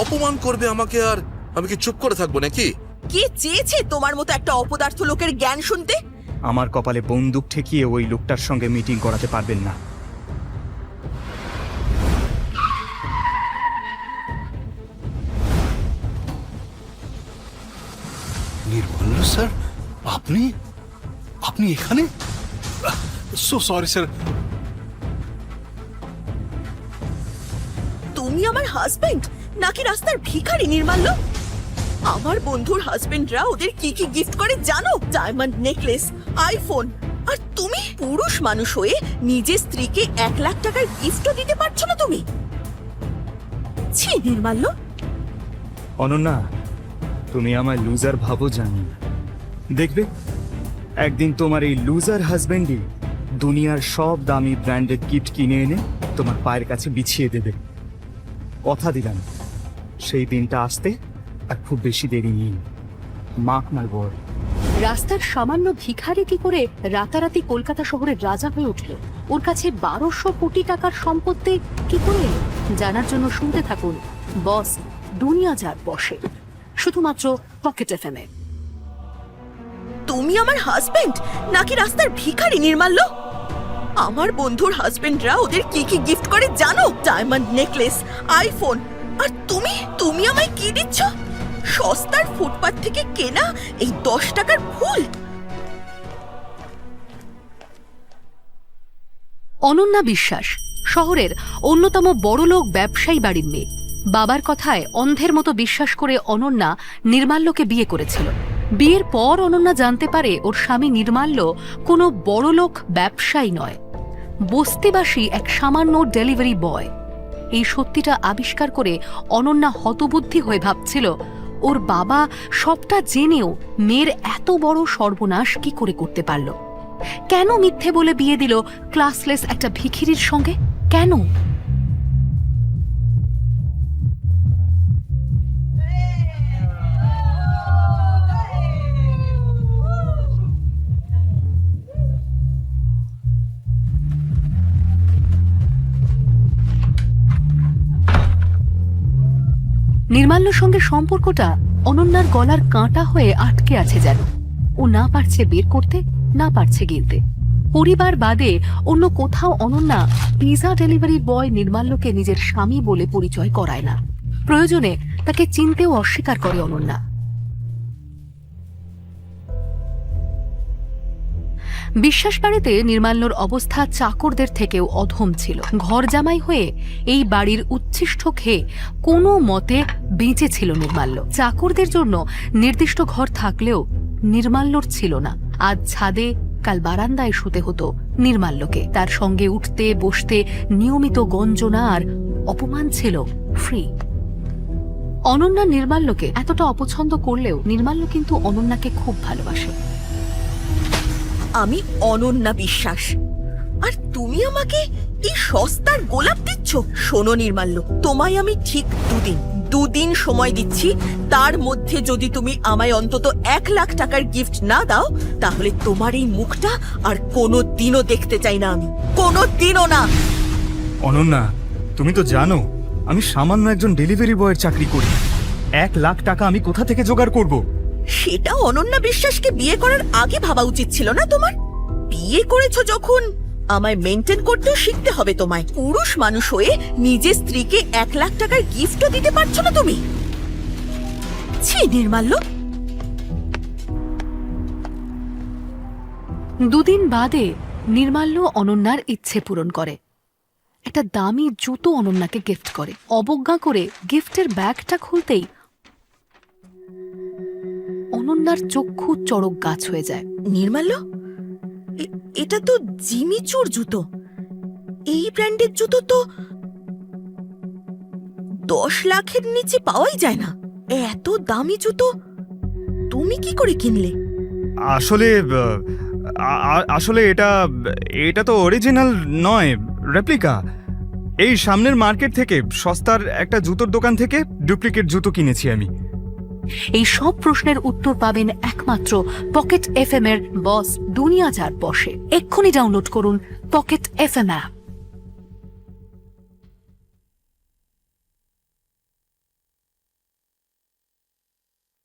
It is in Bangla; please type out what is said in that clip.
অপমান করবে আমাকে, আর আমি কি চুপ করে থাকবো নাকি? কে চেয়েছে তোমার মতো একটা অপদার্থ লোকের জ্ঞান শুনতে? আমার কপালে বন্দুক ঠেকিয়ে ওই লোকটার সঙ্গে মিটিং করাতে পারবেন না। নির্মল্য স্যার, আপনি আপনি এখানে? So sorry sir. তুমি আমার হাজবেন্ড নাকি রাস্তার ভিখারি নির্মাল্য? আমার বন্ধুর হাজবেন্ডরা ওদের কি কি গিফট করে জানো? Diamond necklace, iPhone. আর তুমি পুরুষ মানুষ হয়ে নিজের স্ত্রীকে 1 লাখ টাকার গিফটও দিতে পারছো না তুমি? ছি নির্মাল্য। অনন্যা, তুমি আমায় লুজার ভাবো জানি, দেখবে একদিন তোমার এই লুজার হাজবেন্ডই দুনিয়ার সব দামি ব্র্যান্ডেড গিফট কিনে এনে তোমার পায়ের কাছে বিছিয়ে দেবে। কথা দিলাম, সেই দিনটা আসতে আর খুব বেশি দেরি নেই। Mark my word. রাস্তার সামান্য ভিখারি কি করে রাতারাতি কলকাতা শহরের রাজা হয়ে উঠল? ওর কাছে 1200 কোটি টাকার সম্পত্তি কি করে এলো? জানার জন্য শুনতে থাকুন বস দুনিয়া যার বসে, শুধুমাত্র পকেট এফএম এ। তুমি আমার হাজবেন্ড নাকি রাস্তার ভিখারি নির্মাল্য? আমার বন্ধুর হাজবেন্ডরা ওদের কি কি গিফট করে জানো? Diamond necklace, iPhone. আর তুমি আমায় কি দিচ্ছ? সস্তার ফুটপাত থেকে কেনা এই 10 টাকার ফুল। অনন্যা বিশ্বাস শহরের অন্যতম বড়লোক ব্যবসায়ী বাড়ির মেয়ে। বাবার কথায় অন্ধের মতো বিশ্বাস করে অনন্যা নির্মাল্যকে বিয়ে করেছিল। বিয়ের পর অনন্যা জানতে পারে ওর স্বামী নির্মাল্য কোনো বড়লোক ব্যবসায়ী নয়, বস্তিবাসী এক সামান্য ডেলিভারি বয়। এই সত্যিটা আবিষ্কার করে অনন্যা হতবুদ্ধি হয়ে ভাবছিল ওর বাবা সবটা জেনেও মেয়ের এত বড় সর্বনাশ কি করে করতে পারল? কেন মিথ্যে বলে বিয়ে দিল ক্লাসলেস একটা ভিখিরির সঙ্গে? কেন? নির্মাল্যর সঙ্গে সম্পর্কটা অনন্যার গলার কাঁটা হয়ে আটকে আছে যেন। ও না পারছে বের করতে, না পারছে গিলতে। পরিবার বাদে অন্য কোথাও অনন্যা পিজা ডেলিভারি বয় নির্মাল্যকে নিজের স্বামী বলে পরিচয় করায় না। প্রয়োজনে তাকে চিনতেও অস্বীকার করে অনন্যা। বিশ্বাস বাড়িতে নির্মাল্যর অবস্থা চাকরদের থেকেও অধম ছিল। ঘর জামাই হয়ে এই বাড়ির উচ্ছিষ্ট খেয়ে কোনো মতে বেঁচে ছিল নির্মাল্য। চাকরদের জন্য নির্দিষ্ট ঘর থাকলেও নির্মাল্যর ছিল না। আজ ছাদে, কাল বারান্দায় শুতে হতো নির্মাল্যকে। তার সঙ্গে উঠতে বসতে নিয়মিত গঞ্জনা আর অপমান ছিল ফ্রি। অনন্যা নির্মাল্যকে এতটা অপছন্দ করলেও নির্মাল্য কিন্তু অনন্যাকে খুব ভালোবাসে। আমি অনন্যা বিশ্বাস, আর তুমি আমাকে এই সস্তার গোলাপ দিচ্ছ? শোনো নির্মাল্য, তোমায় আমি ঠিক দুদিন সময় দিচ্ছি। তার মধ্যে যদি তুমি আমায় অন্তত 1 লাখ টাকার গিফট না দাও, তাহলে তোমার এই মুখটা আর কোনো দিনও দেখতে চাই না আমি, কোনো দিনও না। অনন্যা, তুমি তো জানো আমি সামান্য একজন ডেলিভারি বয়ের চাকরি করি। 1 লাখ টাকা আমি কোথা থেকে জোগাড় করব? সেটা অনন্যা বিশ্বাসকে বিয়ে করার আগে ভাবা উচিত ছিল না তোমার? বিয়ে করেছো যখন, আমায় মেনটেন করতেও শিখতে হবে তোমায়। পুরুষ মানুষ হয়ে নিজের স্ত্রীকে 1 লাখ টাকার গিফটও দিতে পারছো না তুমি? ছি নির্মাল্য। দুদিন বাদে নির্মাল্য অনন্যার ইচ্ছে পূরণ করে। একটা দামি জুতো অনন্যাকে গিফট করে। অবজ্ঞা করে গিফটের ব্যাগটা খুলতেই অনন্যার চক্ষু চড়ক গাছ হয়ে যায়। নির্মাল্য, এটা তো জিমিচুর জুতো। এই ব্র্যান্ডের জুতো তো 10 লাখের নিচে পাওয়াই যায় না। এত দামি জুতো তুমি কি করে কিনলে? আসলে এটা তো অরিজিনাল নয়, রেপ্লিকা। এই সামনের মার্কেট থেকে সস্তার একটা জুতোর দোকান থেকে ডুপ্লিকেট জুতো কিনেছি আমি। এই সব প্রশ্নের উত্তর পাবেন একমাত্র পকেট এফএম এর বস দুনিয়া যার বসে। এক্ষুনি ডাউনলোড করুন পকেট এফএম অ্যাপ।